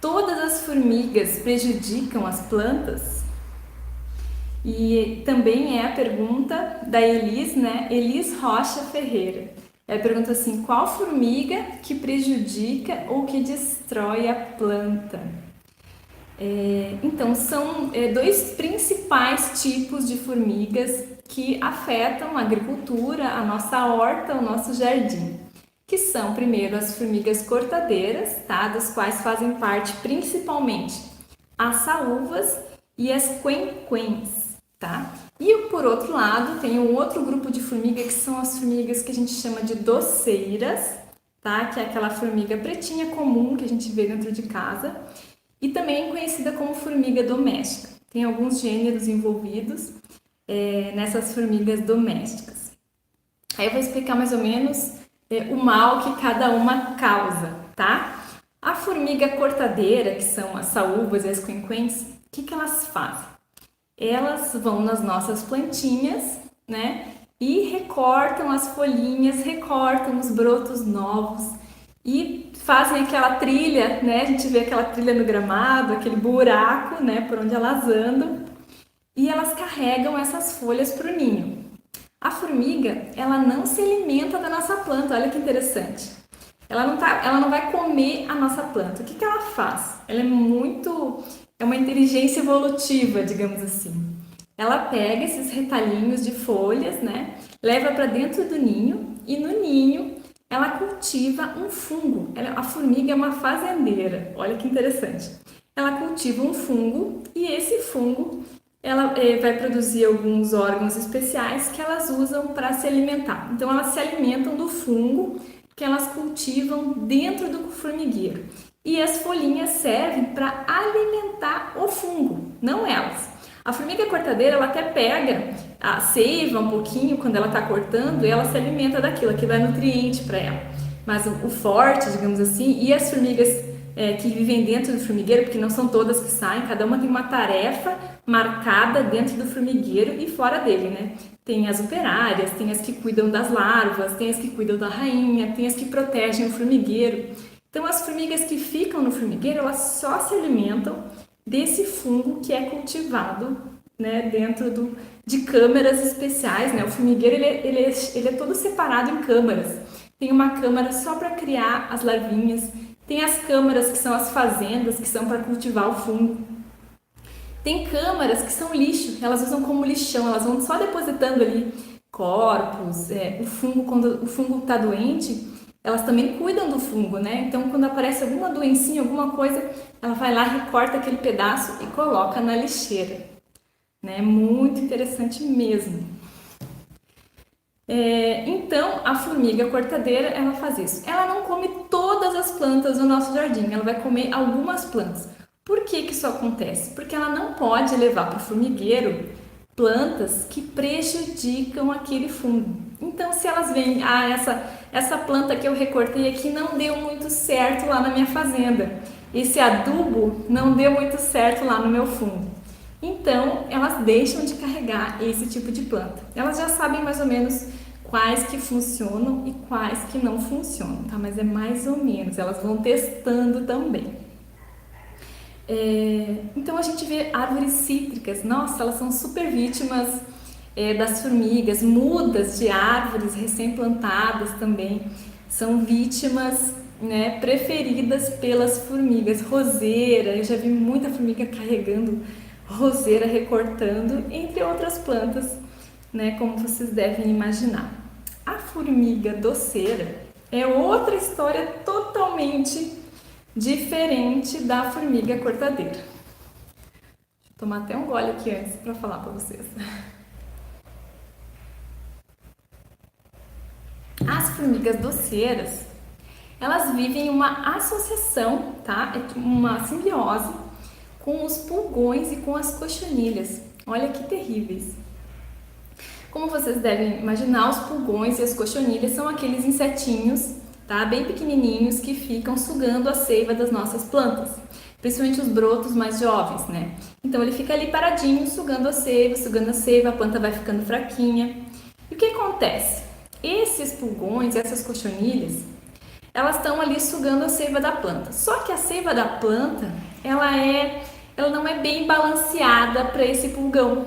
Todas as formigas prejudicam as plantas? E também é a pergunta da Elis, né? Elis Rocha Ferreira. Ela pergunta assim: qual formiga que prejudica ou que destrói a planta? Então, são dois principais tipos de formigas que afetam a agricultura, a nossa horta, o nosso jardim. Que são, primeiro, as formigas cortadeiras, tá? Das quais fazem parte principalmente as saúvas e as quen-quens, tá? E por outro lado, tem um outro grupo de formiga que são as formigas que a gente chama de doceiras, tá? Que é aquela formiga pretinha comum que a gente vê dentro de casa e também conhecida como formiga doméstica. Tem alguns gêneros envolvidos nessas formigas domésticas. Aí eu vou explicar mais ou menos o mal que cada uma causa, tá? A formiga cortadeira, que são as saúvas e as quen-quens, o que elas fazem? Elas vão nas nossas plantinhas, né? E recortam as folhinhas, recortam os brotos novos e fazem aquela trilha, né? A gente vê aquela trilha no gramado, aquele buraco, né? Por onde elas andam. E elas carregam essas folhas para o ninho. A formiga, ela não se alimenta da nossa planta, olha que interessante. Ela não vai comer a nossa planta. O que ela faz? Ela é uma inteligência evolutiva, digamos assim. Ela pega esses retalhinhos de folhas, né? Leva para dentro do ninho e no ninho ela cultiva um fungo. A formiga é uma fazendeira, olha que interessante. Ela cultiva um fungo e esse fungo ela vai produzir alguns órgãos especiais que elas usam para se alimentar. Então elas se alimentam do fungo que elas cultivam dentro do formigueiro. E as folhinhas servem para alimentar o fungo, não elas. A formiga cortadeira, ela até pega a seiva um pouquinho quando ela está cortando e ela se alimenta daquilo, aquilo é nutriente para ela. Mas o forte, digamos assim, e as formigas que vivem dentro do formigueiro, porque não são todas que saem, cada uma tem uma tarefa marcada dentro do formigueiro e fora dele, né? Tem as operárias, tem as que cuidam das larvas, tem as que cuidam da rainha, tem as que protegem o formigueiro. Então, as formigas que ficam no formigueiro, elas só se alimentam desse fungo que é cultivado, né, dentro de câmaras especiais, né? O formigueiro ele é todo separado em câmaras. Tem uma câmara só para criar as larvinhas, tem as câmaras que são as fazendas, que são para cultivar o fungo. Tem câmaras que são lixo, elas usam como lixão, elas vão só depositando ali corpos, o fungo, quando o fungo está doente, elas também cuidam do fungo, né? Então, quando aparece alguma doencinha, alguma coisa, ela vai lá, recorta aquele pedaço e coloca na lixeira, né? Muito interessante mesmo. Então, a formiga cortadeira, ela faz isso. Ela não come todas as plantas do nosso jardim, ela vai comer algumas plantas. Por que isso acontece? Porque ela não pode levar para o formigueiro plantas que prejudicam aquele fungo. Então, se elas veem, essa planta que eu recortei aqui não deu muito certo lá na minha fazenda, esse adubo não deu muito certo lá no meu fundo. Então, elas deixam de carregar esse tipo de planta. Elas já sabem mais ou menos quais que funcionam e quais que não funcionam, tá? Mas é mais ou menos, elas vão testando também. Então a gente vê árvores cítricas, nossa, elas são super vítimas das formigas, mudas de árvores recém-plantadas também são vítimas, né, preferidas pelas formigas. Roseira, eu já vi muita formiga carregando roseira, recortando, entre outras plantas, né, como vocês devem imaginar. A formiga doceira é outra história totalmente diferente da formiga cortadeira. Deixa eu tomar até um gole aqui antes para falar para vocês. As formigas doceiras, elas vivem uma associação, tá? É uma simbiose com os pulgões e com as cochonilhas. Olha que terríveis. Como vocês devem imaginar, os pulgões e as cochonilhas são aqueles insetinhos, tá? Bem pequenininhos que ficam sugando a seiva das nossas plantas, principalmente os brotos mais jovens, né? Então ele fica ali paradinho, sugando a seiva, a planta vai ficando fraquinha. E o que acontece? Esses pulgões, essas cochonilhas, elas estão ali sugando a seiva da planta. Só que a seiva da planta, ela não é bem balanceada para esse pulgão.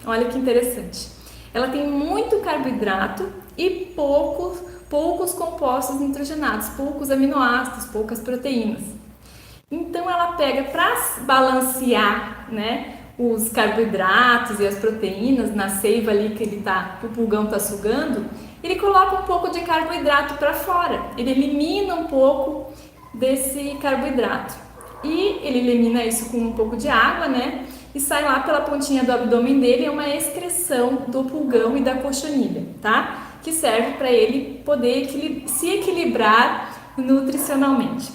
Olha que interessante. Ela tem muito carboidrato e poucos compostos nitrogenados, poucos aminoácidos, poucas proteínas. Então ela pega para balancear, né, os carboidratos e as proteínas na seiva ali que o pulgão está sugando, ele coloca um pouco de carboidrato para fora, ele elimina um pouco desse carboidrato e ele elimina isso com um pouco de água, né? E sai lá pela pontinha do abdômen dele, é uma excreção do pulgão e da cochonilha, tá? Que serve para ele poder se equilibrar nutricionalmente.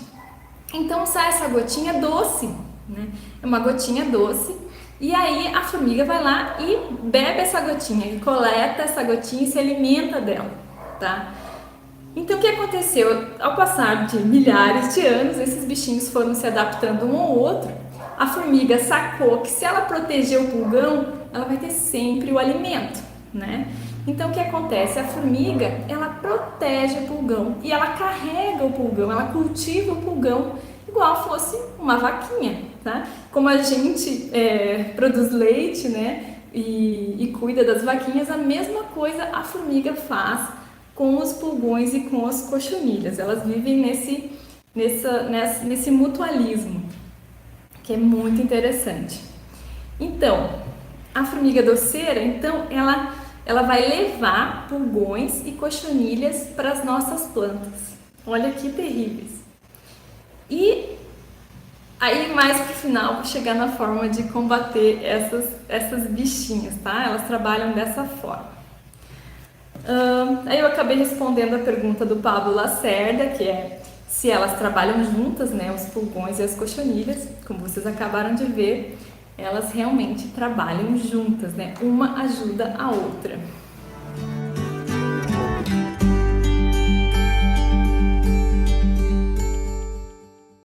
Então sai essa gotinha doce, né? É uma gotinha doce. E aí a formiga vai lá e bebe essa gotinha, e coleta essa gotinha e se alimenta dela, tá? Então o que aconteceu? Ao passar de milhares de anos, esses bichinhos foram se adaptando um ao outro. A formiga sacou que se ela proteger o pulgão, ela vai ter sempre o alimento, né? Então o que acontece? A formiga, ela protege o pulgão e ela carrega o pulgão, ela cultiva o pulgão igual fosse uma vaquinha, tá? Como a gente produz leite, né, e cuida das vaquinhas, a mesma coisa a formiga faz com os pulgões e com as cochonilhas. Elas vivem nesse mutualismo, que é muito interessante. Então, a formiga doceira, então, ela vai levar pulgões e cochonilhas para as nossas plantas. Olha que terríveis. E aí, mais pro final, vou chegar na forma de combater essas bichinhas, tá? Elas trabalham dessa forma. Aí eu acabei respondendo a pergunta do Pablo Lacerda, que é se elas trabalham juntas, né? Os pulgões e as cochonilhas. Como vocês acabaram de ver, elas realmente trabalham juntas, né? Uma ajuda a outra.